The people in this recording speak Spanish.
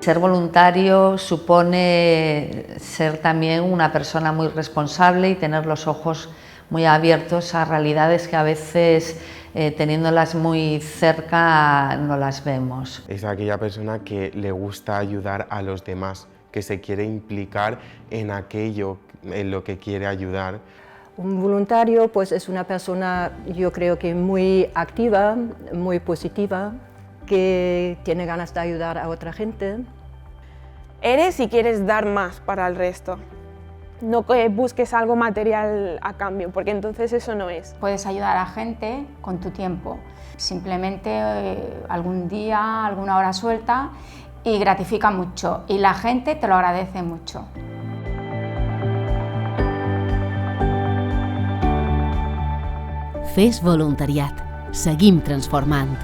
Ser voluntario supone ser también una persona muy responsable y tener los ojos muy abiertos a realidades que a veces teniéndolas muy cerca no las vemos. Es aquella persona que le gusta ayudar a los demás, que se quiere implicar en aquello en lo que quiere ayudar. Un voluntario pues es una persona, yo creo que muy activa, muy positiva, que tiene ganas de ayudar a otra gente. Eres y quieres dar más para el resto. No que busques algo material a cambio, porque entonces eso no es. Puedes ayudar a gente con tu tiempo, simplemente algún día, alguna hora suelta, y gratifica mucho, y la gente te lo agradece mucho. Fes voluntariat. Seguim transformant.